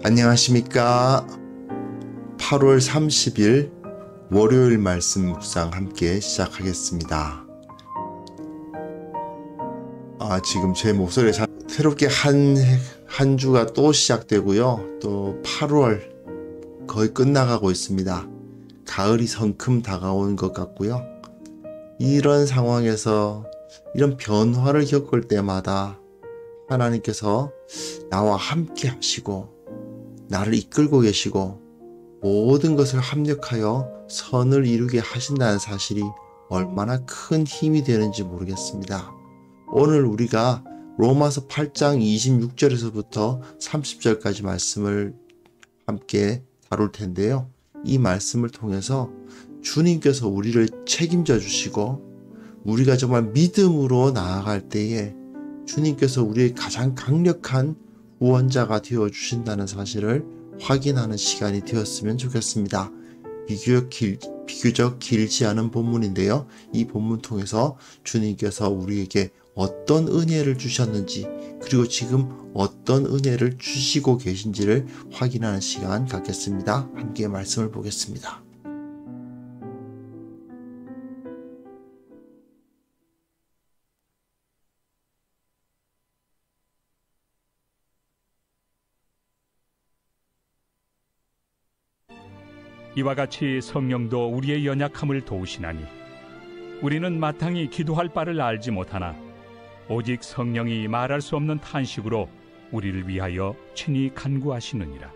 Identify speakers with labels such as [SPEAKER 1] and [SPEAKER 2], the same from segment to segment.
[SPEAKER 1] 안녕하십니까. 8월 30일 월요일 말씀 묵상 함께 시작하겠습니다. 지금 제 목소리가 새롭게 한 주가 또 시작되고요. 또 8월 거의 끝나가고 있습니다. 가을이 성큼 다가온 것 같고요. 이런 상황에서 이런 변화를 겪을 때마다 하나님께서 나와 함께 하시고 나를 이끌고 계시고 모든 것을 합력하여 선을 이루게 하신다는 사실이 얼마나 큰 힘이 되는지 모르겠습니다. 오늘 우리가 로마서 8장 26절에서부터 30절까지 말씀을 함께 다룰 텐데요. 이 말씀을 통해서 주님께서 우리를 책임져 주시고 우리가 정말 믿음으로 나아갈 때에 주님께서 우리의 가장 강력한 구원자가 되어 주신다는 사실을 확인하는 시간이 되었으면 좋겠습니다. 비교적 길지 않은 본문인데요. 이 본문 통해서 주님께서 우리에게 어떤 은혜를 주셨는지 그리고 지금 어떤 은혜를 주시고 계신지를 확인하는 시간 갖겠습니다. 함께 말씀을 보겠습니다.
[SPEAKER 2] 이와 같이 성령도 우리의 연약함을 도우시나니 우리는 마땅히 기도할 바를 알지 못하나 오직 성령이 말할 수 없는 탄식으로 우리를 위하여 친히 간구하시느니라.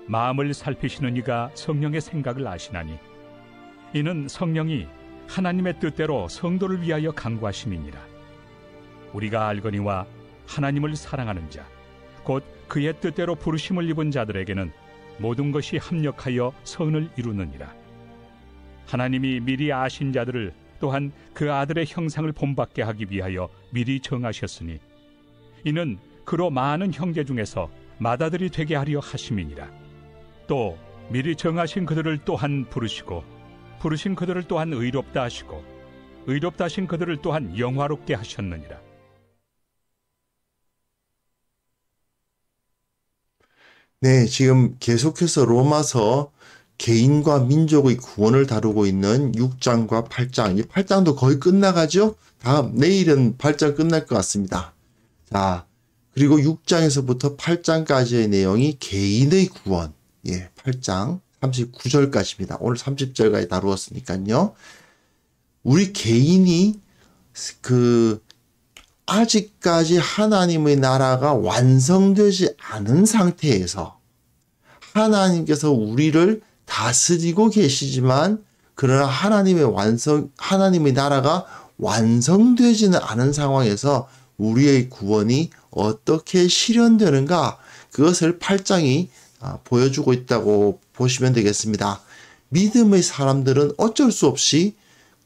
[SPEAKER 2] 마음을 살피시는 이가 성령의 생각을 아시나니 이는 성령이 하나님의 뜻대로 성도를 위하여 간구하심이니라. 우리가 알거니와 하나님을 사랑하는 자 곧 그의 뜻대로 부르심을 입은 자들에게는 모든 것이 합력하여 선을 이루느니라. 하나님이 미리 아신 자들을 또한 그 아들의 형상을 본받게 하기 위하여 미리 정하셨으니 이는 그로 많은 형제 중에서 맏아들이 되게 하려 하심이니라. 또 미리 정하신 그들을 또한 부르시고 부르신 그들을 또한 의롭다 하시고 의롭다 하신 그들을 또한 영화롭게 하셨느니라.
[SPEAKER 1] 네, 지금 계속해서 로마서 개인과 민족의 구원을 다루고 있는 6장과 8장. 이 8장도 거의 끝나가죠? 내일은 8장 끝날 것 같습니다. 자, 그리고 6장에서부터 8장까지의 내용이 개인의 구원. 8장 39절까지입니다. 오늘 30절까지 다루었으니까요. 우리 개인이 아직까지 하나님의 나라가 완성되지 않은 상태에서 하나님께서 우리를 다스리고 계시지만 그러나 하나님의 나라가 완성되지는 않은 상황에서 우리의 구원이 어떻게 실현되는가 그것을 8장이 보여주고 있다고 보시면 되겠습니다. 믿음의 사람들은 어쩔 수 없이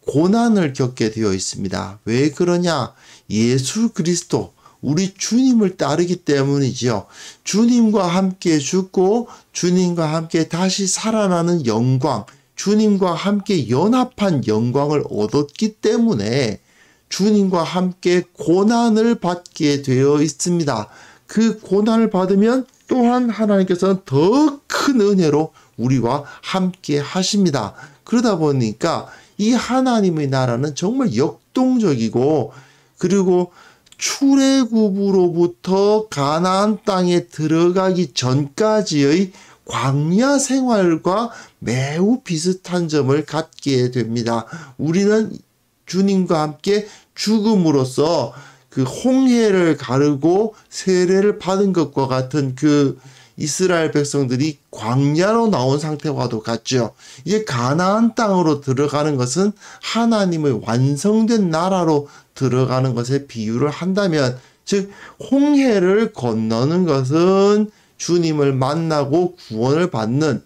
[SPEAKER 1] 고난을 겪게 되어 있습니다. 왜 그러냐? 예수 그리스도 우리 주님을 따르기 때문이지요. 주님과 함께 죽고 주님과 함께 다시 살아나는 영광, 주님과 함께 연합한 영광을 얻었기 때문에 주님과 함께 고난을 받게 되어 있습니다. 그 고난을 받으면 또한 하나님께서는 더 큰 은혜로 우리와 함께 하십니다. 그러다 보니까 이 하나님의 나라는 정말 역동적이고 그리고 출애굽으로부터 가나안 땅에 들어가기 전까지의 광야 생활과 매우 비슷한 점을 갖게 됩니다. 우리는 주님과 함께 죽음으로써 그 홍해를 가르고 세례를 받은 것과 같은 그 이스라엘 백성들이 광야로 나온 상태와도 같죠. 이제 가나안 땅으로 들어가는 것은 하나님의 완성된 나라로 들어가는 것에 비유를 한다면, 즉 홍해를 건너는 것은 주님을 만나고 구원을 받는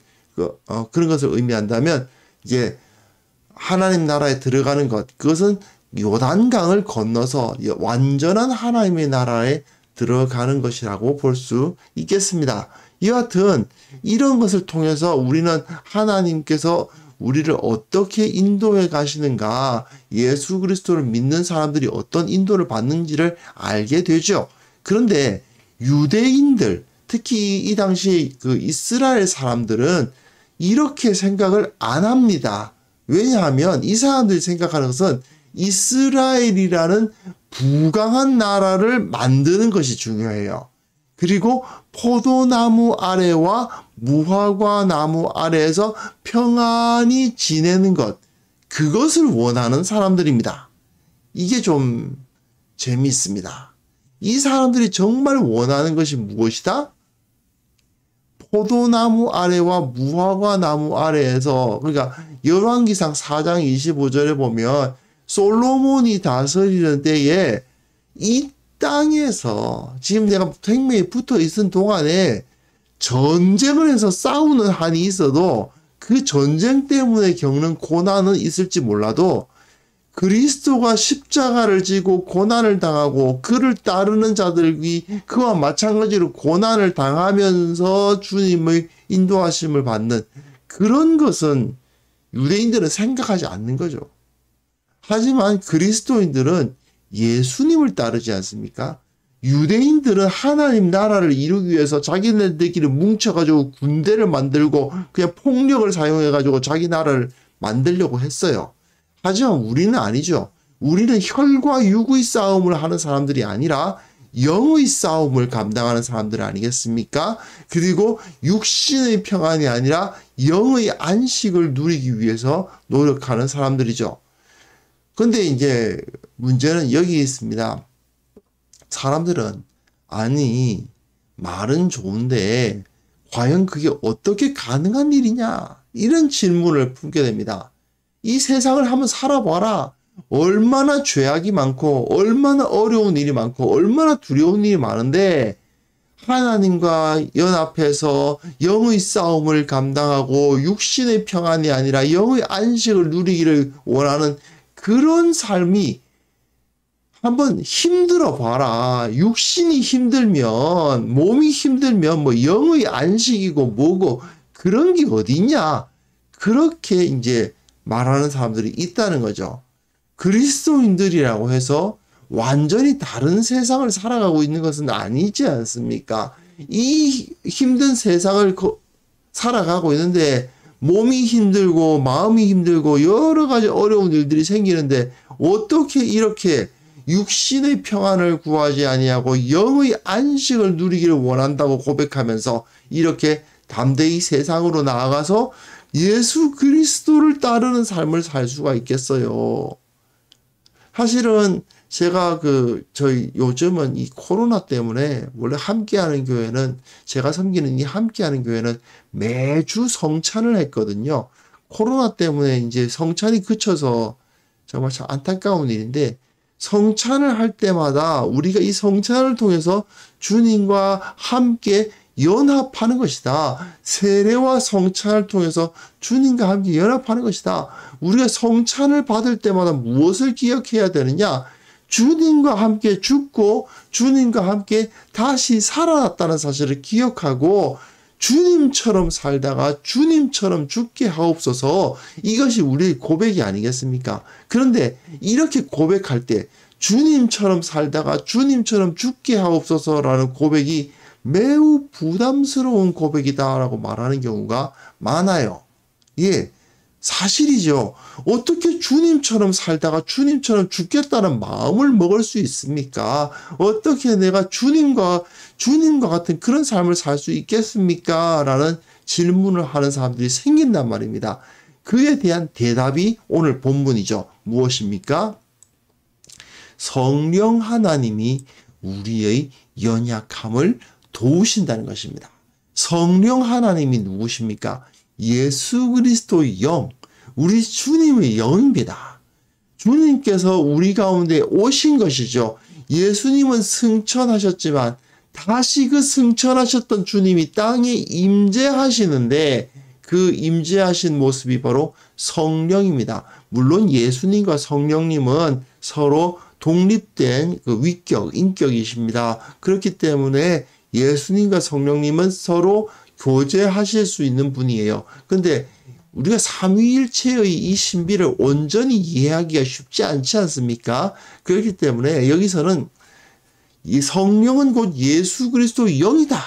[SPEAKER 1] 그런 것을 의미한다면, 이제 하나님 나라에 들어가는 것, 그것은 요단강을 건너서 완전한 하나님의 나라에 들어가는 것이라고 볼 수 있겠습니다. 여하튼 이런 것을 통해서 우리는 하나님께서 우리를 어떻게 인도해 가시는가, 예수 그리스도를 믿는 사람들이 어떤 인도를 받는지를 알게 되죠. 그런데 유대인들, 특히 이 당시 그 이스라엘 사람들은 이렇게 생각을 안 합니다. 왜냐하면 이 사람들이 생각하는 것은 이스라엘이라는 부강한 나라를 만드는 것이 중요해요. 그리고 포도나무 아래와 무화과 나무 아래에서 평안히 지내는 것, 그것을 원하는 사람들입니다. 이게 좀 재미있습니다. 이 사람들이 정말 원하는 것이 무엇이다? 포도나무 아래와 무화과 나무 아래에서, 그러니까 열왕기상 4장 25절에 보면 솔로몬이 다스리는 때에 이 땅에서 지금 내가 생명이 붙어 있은 동안에 전쟁을 해서 싸우는 한이 있어도 그 전쟁 때문에 겪는 고난은 있을지 몰라도 그리스도가 십자가를 지고 고난을 당하고 그를 따르는 자들이 그와 마찬가지로 고난을 당하면서 주님의 인도하심을 받는 그런 것은 유대인들은 생각하지 않는 거죠. 하지만 그리스도인들은 예수님을 따르지 않습니까? 유대인들은 하나님 나라를 이루기 위해서 자기네들끼리 뭉쳐가지고 군대를 만들고 그냥 폭력을 사용해가지고 자기 나라를 만들려고 했어요. 하지만 우리는 아니죠. 우리는 혈과 육의 싸움을 하는 사람들이 아니라 영의 싸움을 감당하는 사람들 아니겠습니까? 그리고 육신의 평안이 아니라 영의 안식을 누리기 위해서 노력하는 사람들이죠. 근데 이제 문제는 여기 있습니다. 사람들은 아니 말은 좋은데 과연 그게 어떻게 가능한 일이냐 이런 질문을 품게 됩니다. 이 세상을 한번 살아봐라. 얼마나 죄악이 많고 얼마나 어려운 일이 많고 얼마나 두려운 일이 많은데 하나님과 연합해서 영의 싸움을 감당하고 육신의 평안이 아니라 영의 안식을 누리기를 원하는 그런 삶이 한번 힘들어 봐라. 육신이 힘들면 몸이 힘들면 뭐 영의 안식이고 뭐고 그런 게 어딨냐. 그렇게 이제 말하는 사람들이 있다는 거죠. 그리스도인들이라고 해서 완전히 다른 세상을 살아가고 있는 것은 아니지 않습니까? 이 힘든 세상을 살아가고 있는데 몸이 힘들고 마음이 힘들고 여러 가지 어려운 일들이 생기는데 어떻게 이렇게 육신의 평안을 구하지 아니하고 영의 안식을 누리기를 원한다고 고백하면서 이렇게 담대히 세상으로 나아가서 예수 그리스도를 따르는 삶을 살 수가 있겠어요. 사실은 제가 저희 요즘은 이 코로나 때문에 원래 함께하는 교회는 제가 섬기는 이 함께하는 교회는 매주 성찬을 했거든요. 코로나 때문에 이제 성찬이 그쳐서 정말 참 안타까운 일인데 성찬을 할 때마다 우리가 이 성찬을 통해서 주님과 함께 연합하는 것이다. 세례와 성찬을 통해서 주님과 함께 연합하는 것이다. 우리가 성찬을 받을 때마다 무엇을 기억해야 되느냐? 주님과 함께 죽고 주님과 함께 다시 살아났다는 사실을 기억하고 주님처럼 살다가 주님처럼 죽게 하옵소서. 이것이 우리의 고백이 아니겠습니까? 그런데 이렇게 고백할 때 주님처럼 살다가 주님처럼 죽게 하옵소서라는 고백이 매우 부담스러운 고백이다라고 말하는 경우가 많아요. 예, 사실이죠. 어떻게 주님처럼 살다가 주님처럼 죽겠다는 마음을 먹을 수 있습니까? 어떻게 내가 주님과 같은 그런 삶을 살 수 있겠습니까? 라는 질문을 하는 사람들이 생긴단 말입니다. 그에 대한 대답이 오늘 본문이죠. 무엇입니까? 성령 하나님이 우리의 연약함을 도우신다는 것입니다. 성령 하나님이 누구십니까? 예수 그리스도의 영, 우리 주님의 영입니다. 주님께서 우리 가운데 오신 것이죠. 예수님은 승천하셨지만 다시 그 승천하셨던 주님이 땅에 임재하시는데 그 임재하신 모습이 바로 성령입니다. 물론 예수님과 성령님은 서로 독립된 그 위격, 인격이십니다. 그렇기 때문에 예수님과 성령님은 서로 교제하실 수 있는 분이에요. 근데 우리가 삼위일체의 이 신비를 온전히 이해하기가 쉽지 않지 않습니까? 그렇기 때문에 여기서는 이 성령은 곧 예수 그리스도의 영이다.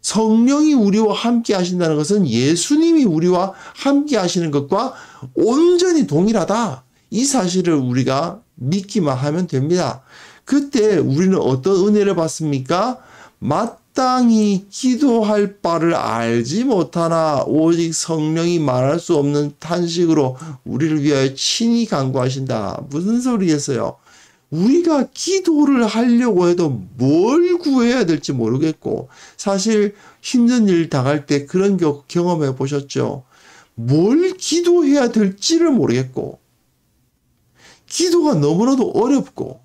[SPEAKER 1] 성령이 우리와 함께 하신다는 것은 예수님이 우리와 함께 하시는 것과 온전히 동일하다. 이 사실을 우리가 믿기만 하면 됩니다. 그때 우리는 어떤 은혜를 받습니까? 마땅히 기도할 바를 알지 못하나 오직 성령이 말할 수 없는 탄식으로 우리를 위하여 친히 간구하신다. 무슨 소리겠어요? 우리가 기도를 하려고 해도 뭘 구해야 될지 모르겠고, 사실 힘든 일 당할 때 그런 경험해 보셨죠? 뭘 기도해야 될지를 모르겠고, 기도가 너무나도 어렵고,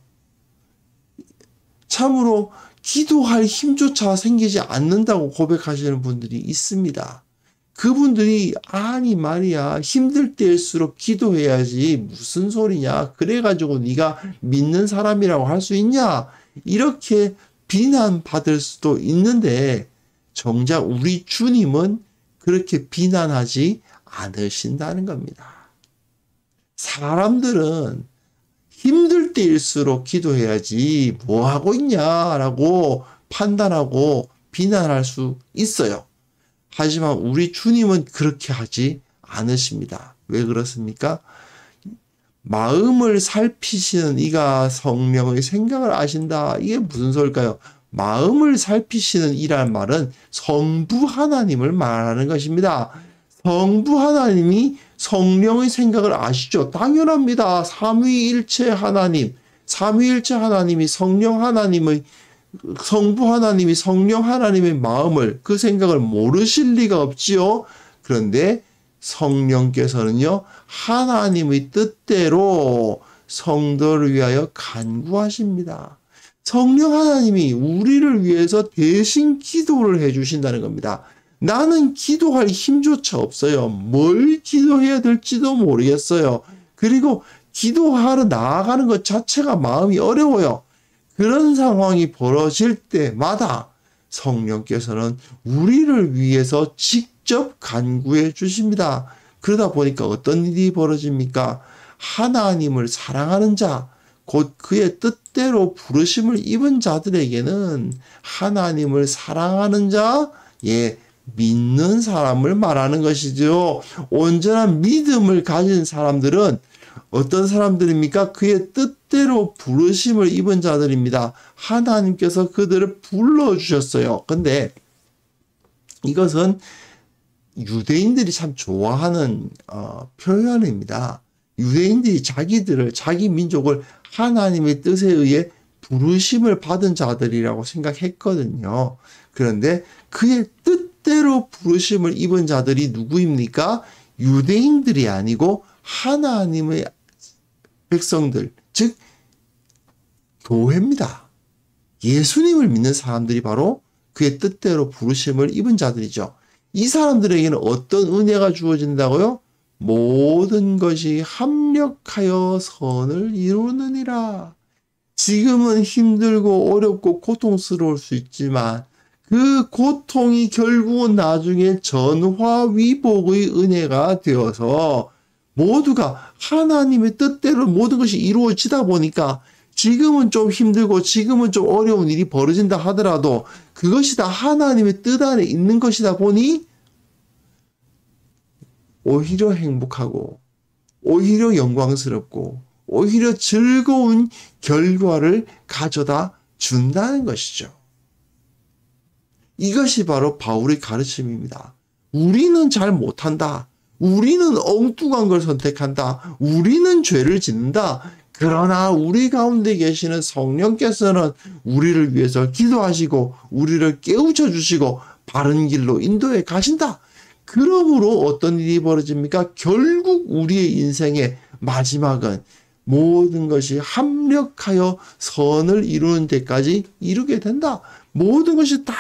[SPEAKER 1] 참으로 기도할 힘조차 생기지 않는다고 고백하시는 분들이 있습니다. 그분들이 아니 말이야 힘들 때일수록 기도해야지 무슨 소리냐, 그래가지고 네가 믿는 사람이라고 할 수 있냐, 이렇게 비난받을 수도 있는데 정작 우리 주님은 그렇게 비난하지 않으신다는 겁니다. 사람들은 힘들 때일수록 기도해야지 뭐 하고 있냐라고 판단하고 비난할 수 있어요. 하지만 우리 주님은 그렇게 하지 않으십니다. 왜 그렇습니까? 마음을 살피시는 이가 성령의 생각을 아신다. 이게 무슨 소리일까요? 마음을 살피시는 이란 말은 성부 하나님을 말하는 것입니다. 성부 하나님이 성령의 생각을 아시죠? 당연합니다. 삼위일체 하나님, 삼위일체 하나님이 성령 하나님의 성부 하나님이 성령 하나님의 마음을, 그 생각을 모르실 리가 없지요. 그런데 성령께서는요, 하나님의 뜻대로 성도를 위하여 간구하십니다. 성령 하나님이 우리를 위해서 대신 기도를 해주신다는 겁니다. 나는 기도할 힘조차 없어요. 뭘 기도해야 될지도 모르겠어요. 그리고 기도하러 나아가는 것 자체가 마음이 어려워요. 그런 상황이 벌어질 때마다 성령께서는 우리를 위해서 직접 간구해 주십니다. 그러다 보니까 어떤 일이 벌어집니까? 하나님을 사랑하는 자, 곧 그의 뜻대로 부르심을 입은 자들에게는 하나님을 사랑하는 자, 믿는 사람을 말하는 것이죠. 온전한 믿음을 가진 사람들은 어떤 사람들입니까? 그의 뜻대로 부르심을 입은 자들입니다. 하나님께서 그들을 불러주셨어요. 근데 이것은 유대인들이 참 좋아하는 표현입니다. 유대인들이 자기 민족을 하나님의 뜻에 의해 부르심을 받은 자들이라고 생각했거든요. 그런데 그의 뜻대로 부르심을 입은 자들이 누구입니까? 유대인들이 아니고 하나님의 백성들, 즉 교회입니다. 예수님을 믿는 사람들이 바로 그의 뜻대로 부르심을 입은 자들이죠. 이 사람들에게는 어떤 은혜가 주어진다고요? 모든 것이 합력하여 선을 이루느니라. 지금은 힘들고 어렵고 고통스러울 수 있지만 그 고통이 결국은 나중에 전화위복의 은혜가 되어서 모두가 하나님의 뜻대로 모든 것이 이루어지다 보니까 지금은 좀 힘들고 지금은 좀 어려운 일이 벌어진다 하더라도 그것이 다 하나님의 뜻 안에 있는 것이다 보니 오히려 행복하고 오히려 영광스럽고 오히려 즐거운 결과를 가져다 준다는 것이죠. 이것이 바로 바울의 가르침입니다. 우리는 잘 못한다. 우리는 엉뚱한 걸 선택한다. 우리는 죄를 짓는다. 그러나 우리 가운데 계시는 성령께서는 우리를 위해서 기도하시고 우리를 깨우쳐 주시고 바른 길로 인도해 가신다. 그러므로 어떤 일이 벌어집니까? 결국 우리의 인생의 마지막은 모든 것이 합력하여 선을 이루는 데까지 이루게 된다. 모든 것이 다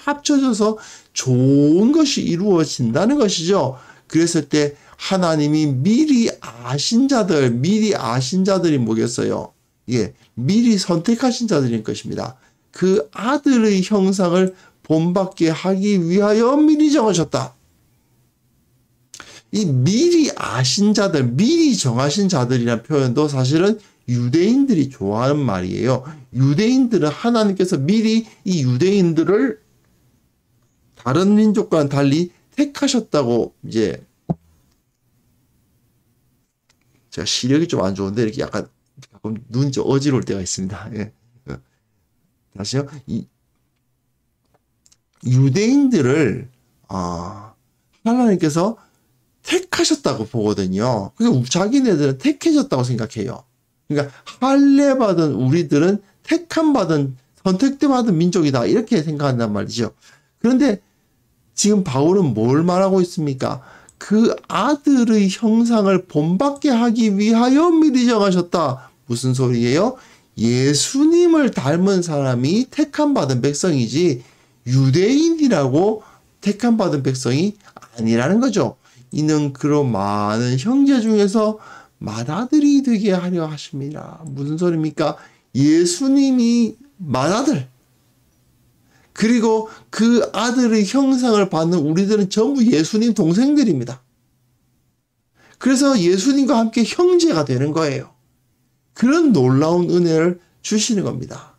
[SPEAKER 1] 합쳐져서 좋은 것이 이루어진다는 것이죠. 그랬을 때 하나님이 미리 아신 자들이 뭐겠어요? 미리 선택하신 자들인 것입니다. 그 아들의 형상을 본받게 하기 위하여 미리 정하셨다. 이 미리 아신 자들, 미리 정하신 자들이라는 표현도 사실은 유대인들이 좋아하는 말이에요. 유대인들은 하나님께서 미리 이 유대인들을 다른 민족과는 달리 택하셨다고 이제 제가 시력이 좀 안 좋은데 이렇게 약간 가끔 눈이 좀 어지러울 때가 있습니다. 예. 다시요. 유대인들을 하나님께서 택하셨다고 보거든요. 그러니까 자기네들은 택해졌다고 생각해요. 그러니까 할례 받은 우리들은 택함 받은 선택대 받은 민족이다 이렇게 생각한단 말이죠. 그런데 지금 바울은 뭘 말하고 있습니까? 그 아들의 형상을 본받게 하기 위하여 미리 정하셨다. 무슨 소리예요? 예수님을 닮은 사람이 택함 받은 백성이지 유대인이라고 택함 받은 백성이 아니라는 거죠. 이는 그런 많은 형제 중에서 맏아들이 되게 하려 하십니다. 무슨 소리입니까? 예수님이 맏아들. 그리고 그 아들의 형상을 받는 우리들은 전부 예수님 동생들입니다. 그래서 예수님과 함께 형제가 되는 거예요. 그런 놀라운 은혜를 주시는 겁니다.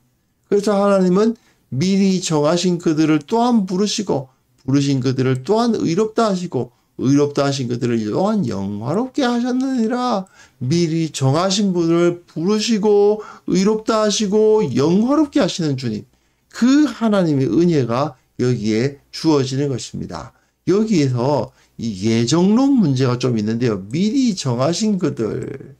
[SPEAKER 1] 그래서 하나님은 미리 정하신 그들을 또한 부르시고 부르신 그들을 또한 의롭다 하시고 의롭다 하신 그들을 또한 영화롭게 하셨느니라. 미리 정하신 분을 부르시고 의롭다 하시고 영화롭게 하시는 주님. 그 하나님의 은혜가 여기에 주어지는 것입니다. 여기에서 이 예정론 문제가 좀 있는데요. 미리 정하신 그들.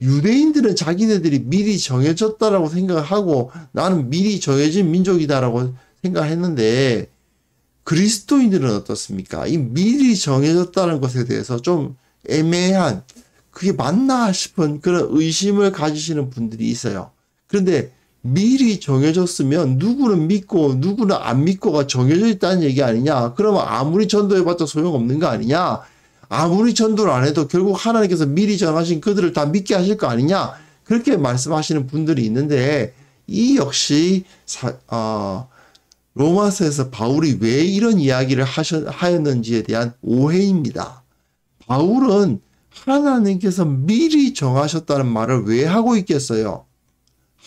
[SPEAKER 1] 유대인들은 자기네들이 미리 정해졌다라고 생각하고 나는 미리 정해진 민족이다라고 생각했는데 그리스도인들은 어떻습니까? 이 미리 정해졌다는 것에 대해서 좀 애매한 그게 맞나 싶은 그런 의심을 가지시는 분들이 있어요. 그런데 미리 정해졌으면 누구는 믿고 누구는 안 믿고가 정해져 있다는 얘기 아니냐? 그러면 아무리 전도해봤자 소용없는 거 아니냐? 아무리 전도를 안 해도 결국 하나님께서 미리 정하신 그들을 다 믿게 하실 거 아니냐? 그렇게 말씀하시는 분들이 있는데 이 역시 로마서에서 바울이 왜 이런 이야기를 하였는지에 대한 오해입니다. 바울은 하나님께서 미리 정하셨다는 말을 왜 하고 있겠어요?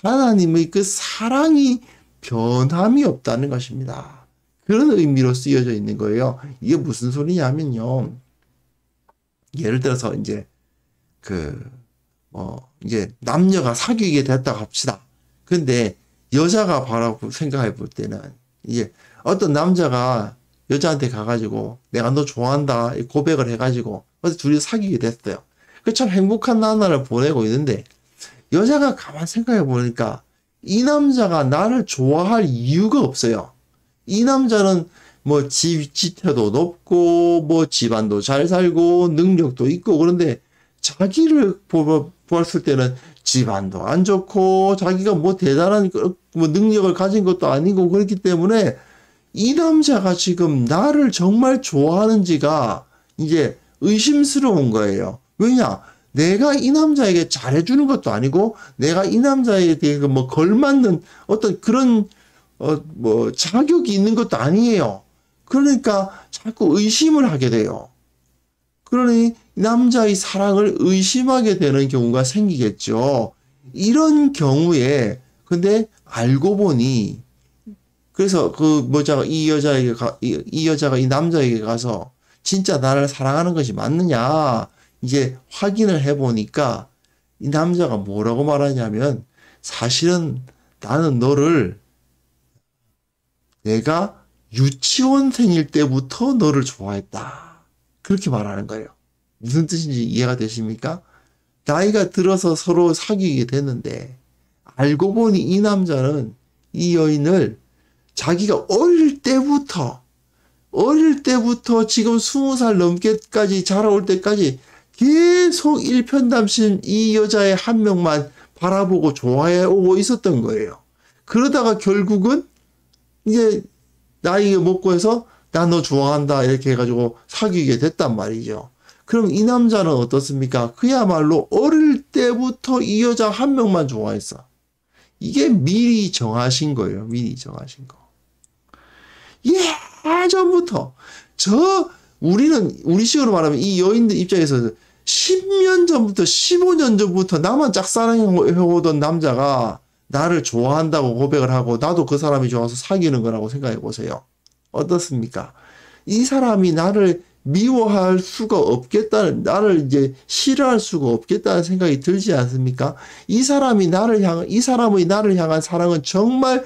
[SPEAKER 1] 하나님의 그 사랑이 변함이 없다는 것입니다. 그런 의미로 쓰여져 있는 거예요. 이게 무슨 소리냐면요. 예를 들어서 이제 이제 남녀가 사귀게 됐다고 합시다. 근데 여자가 바라고 생각해 볼 때는 이제 어떤 남자가 여자한테 가가지고 내가 너 좋아한다 고백을 해가지고 어디 둘이 사귀게 됐어요. 그 참 행복한 나날을 보내고 있는데 여자가 가만 생각해 보니까 이 남자가 나를 좋아할 이유가 없어요. 이 남자는 뭐 지태도 높고 뭐 집안도 잘 살고 능력도 있고 그런데 자기를 보았을 때는 집안도 안 좋고 자기가 뭐 대단한 뭐 능력을 가진 것도 아니고 그렇기 때문에 이 남자가 지금 나를 정말 좋아하는지가 이제 의심스러운 거예요. 왜냐? 내가 이 남자에게 잘해주는 것도 아니고 내가 이 남자에 대해 뭐 걸맞는 어떤 그런 뭐 자격이 있는 것도 아니에요. 그러니까 자꾸 의심을 하게 돼요. 그러니 남자의 사랑을 의심하게 되는 경우가 생기겠죠. 이런 경우에 근데 알고 보니 그래서 이 여자가 이 남자에게 가서 진짜 나를 사랑하는 것이 맞느냐 이제 확인을 해보니까 이 남자가 뭐라고 말하냐면 사실은 나는 너를 내가 유치원생일 때부터 너를 좋아했다. 그렇게 말하는 거예요. 무슨 뜻인지 이해가 되십니까? 나이가 들어서 서로 사귀게 됐는데 알고 보니 이 남자는 이 여인을 자기가 어릴 때부터 지금 20살 넘게까지 자라올 때까지 계속 일편단심 이 여자의 한 명만 바라보고 좋아해 오고 있었던 거예요. 그러다가 결국은 이제 나이 먹고 해서 나 너 좋아한다 이렇게 해가지고 사귀게 됐단 말이죠. 그럼 이 남자는 어떻습니까? 그야말로 어릴 때부터 이 여자 한 명만 좋아했어. 이게 미리 정하신 거예요. 미리 정하신 거. 예전부터 우리 식으로 말하면 이 여인들 입장에서 10년 전부터 15년 전부터 나만 짝사랑해오던 남자가 나를 좋아한다고 고백을 하고 나도 그 사람이 좋아서 사귀는 거라고 생각해 보세요. 어떻습니까? 이 사람이 나를 미워할 수가 없겠다는, 나를 이제 싫어할 수가 없겠다는 생각이 들지 않습니까? 이 사람의 나를 향한 사랑은 정말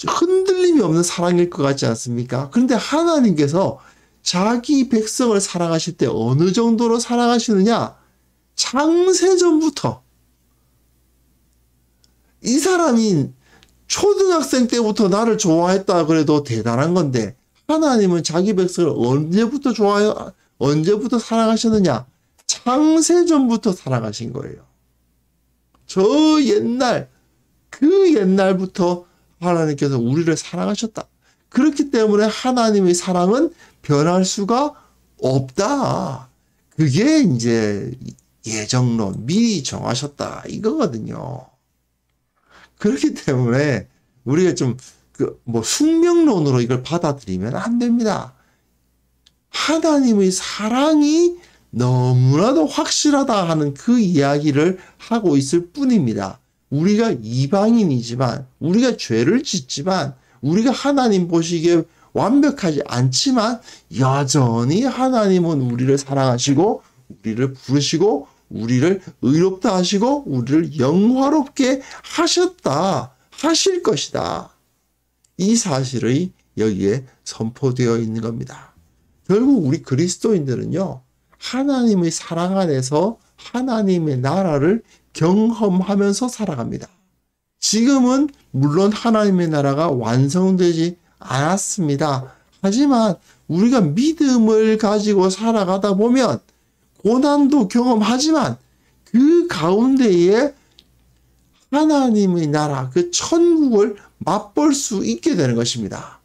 [SPEAKER 1] 흔들림이 없는 사랑일 것 같지 않습니까? 그런데 하나님께서 자기 백성을 사랑하실 때 어느 정도로 사랑하시느냐? 창세전부터. 이 사람이 초등학생 때부터 나를 좋아했다 그래도 대단한 건데, 하나님은 자기 백성을 언제부터 사랑하셨느냐? 창세전부터 사랑하신 거예요. 그 옛날부터 하나님께서 우리를 사랑하셨다. 그렇기 때문에 하나님의 사랑은 변할 수가 없다. 그게 이제 예정론, 미리 정하셨다. 이거거든요. 그렇기 때문에 우리가 좀 숙명론으로 이걸 받아들이면 안 됩니다. 하나님의 사랑이 너무나도 확실하다 하는 그 이야기를 하고 있을 뿐입니다. 우리가 이방인이지만, 우리가 죄를 짓지만, 우리가 하나님 보시기에 완벽하지 않지만, 여전히 하나님은 우리를 사랑하시고, 우리를 부르시고, 우리를 의롭다 하시고, 우리를 영화롭게 하실 것이다. 이 사실이 여기에 선포되어 있는 겁니다. 결국 우리 그리스도인들은요, 하나님의 사랑 안에서 하나님의 나라를 경험하면서 살아갑니다. 지금은 물론 하나님의 나라가 완성되지 않았습니다. 하지만 우리가 믿음을 가지고 살아가다 보면 고난도 경험하지만 그 가운데에 하나님의 나라, 그 천국을 맛볼 수 있게 되는 것입니다.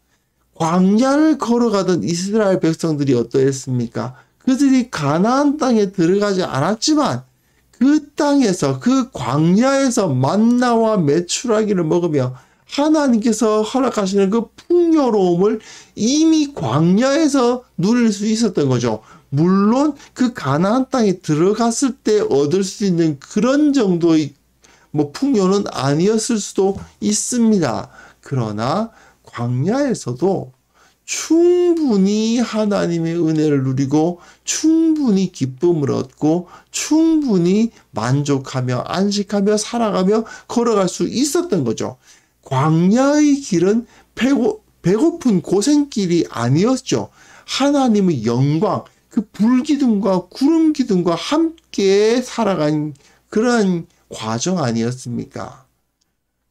[SPEAKER 1] 광야를 걸어가던 이스라엘 백성들이 어떠했습니까? 그들이 가나안 땅에 들어가지 않았지만 그 땅에서, 그 광야에서 만나와 메추라기를 먹으며 하나님께서 허락하시는 그 풍요로움을 이미 광야에서 누릴 수 있었던 거죠. 물론 그 가나안 땅에 들어갔을 때 얻을 수 있는 그런 정도의 풍요는 아니었을 수도 있습니다. 그러나 광야에서도 충분히 하나님의 은혜를 누리고 충분히 기쁨을 얻고 충분히 만족하며 안식하며 살아가며 걸어갈 수 있었던 거죠. 광야의 길은 배고픈 고생길이 아니었죠. 하나님의 영광, 그 불기둥과 구름기둥과 함께 살아간 그러한 과정 아니었습니까?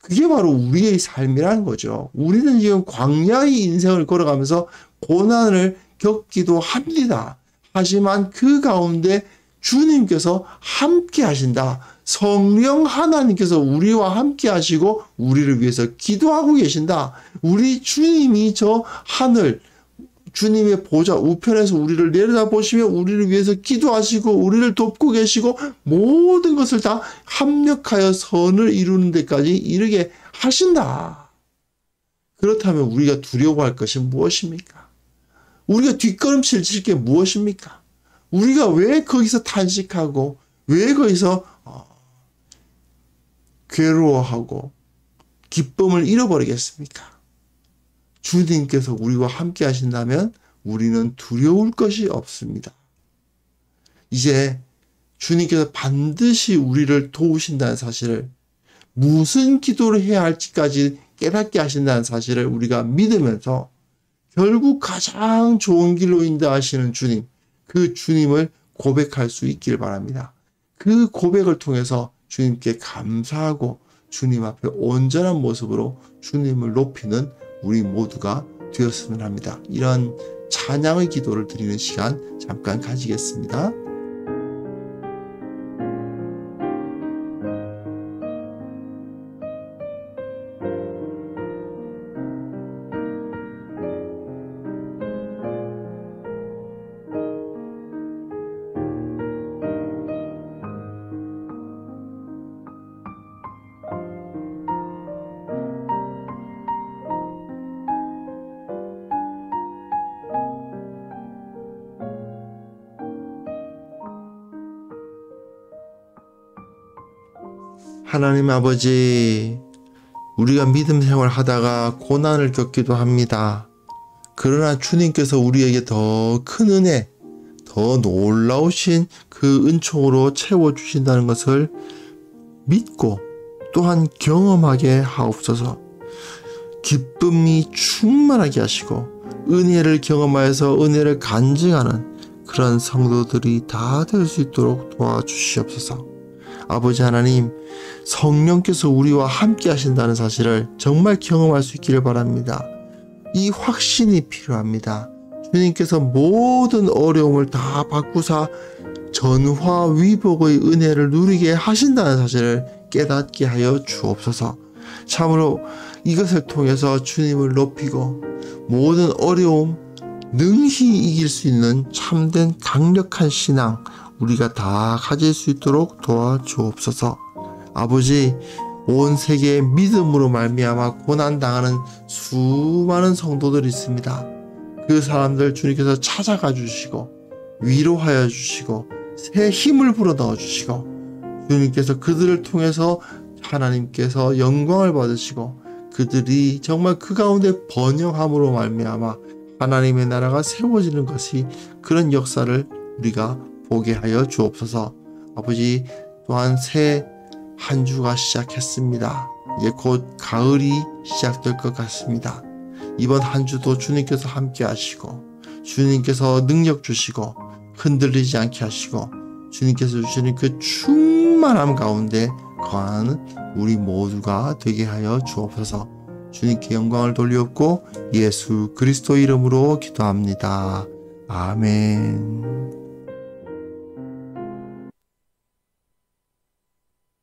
[SPEAKER 1] 그게 바로 우리의 삶이라는 거죠. 우리는 지금 광야의 인생을 걸어가면서 고난을 겪기도 합니다. 하지만 그 가운데 주님께서 함께 하신다. 성령 하나님께서 우리와 함께 하시고 우리를 위해서 기도하고 계신다. 우리 주님이 저 하늘, 주님의 보좌 우편에서 우리를 내려다보시며 우리를 위해서 기도하시고 우리를 돕고 계시고 모든 것을 다 합력하여 선을 이루는 데까지 이르게 하신다. 그렇다면 우리가 두려워할 것이 무엇입니까? 우리가 뒷걸음질 칠 게 무엇입니까? 우리가 왜 거기서 탄식하고 왜 거기서 괴로워하고 기쁨을 잃어버리겠습니까? 주님께서 우리와 함께 하신다면 우리는 두려울 것이 없습니다. 이제 주님께서 반드시 우리를 도우신다는 사실을, 무슨 기도를 해야 할지까지 깨닫게 하신다는 사실을 우리가 믿으면서 결국 가장 좋은 길로 인도하시는 주님, 그 주님을 고백할 수 있길 바랍니다. 그 고백을 통해서 주님께 감사하고 주님 앞에 온전한 모습으로 주님을 높이는 우리 모두가 되었으면 합니다. 이런 찬양의 기도를 드리는 시간 잠깐 가지겠습니다. 하나님 아버지, 우리가 믿음 생활 하다가 고난을 겪기도 합니다. 그러나 주님께서 우리에게 더 큰 은혜, 더 놀라우신 그 은총으로 채워주신다는 것을 믿고 또한 경험하게 하옵소서. 기쁨이 충만하게 하시고 은혜를 경험하여서 은혜를 간증하는 그런 성도들이 다 될 수 있도록 도와주시옵소서. 아버지 하나님, 성령께서 우리와 함께 하신다는 사실을 정말 경험할 수 있기를 바랍니다. 이 확신이 필요합니다. 주님께서 모든 어려움을 다 바꾸사 전화위복의 은혜를 누리게 하신다는 사실을 깨닫게 하여 주옵소서. 참으로 이것을 통해서 주님을 높이고 모든 어려움 능히 이길 수 있는 참된 강력한 신앙 우리가 다 가질 수 있도록 도와주옵소서. 아버지, 온 세계에 믿음으로 말미암아 고난당하는 수많은 성도들이 있습니다. 그 사람들 주님께서 찾아가 주시고 위로하여 주시고 새 힘을 불어넣어 주시고 주님께서 그들을 통해서 하나님께서 영광을 받으시고 그들이 정말 그 가운데 번영함으로 말미암아 하나님의 나라가 세워지는 것이 그런 역사를 우리가 보게 하여 주옵소서. 아버지, 또한 새 한 주가 시작했습니다. 이제 곧 가을이 시작될 것 같습니다. 이번 한 주도 주님께서 함께 하시고 주님께서 능력 주시고 흔들리지 않게 하시고 주님께서 주시는 그 충만함 가운데 거하는 우리 모두가 되게 하여 주옵소서. 주님께 영광을 돌리옵고 예수 그리스도 이름으로 기도합니다. 아멘.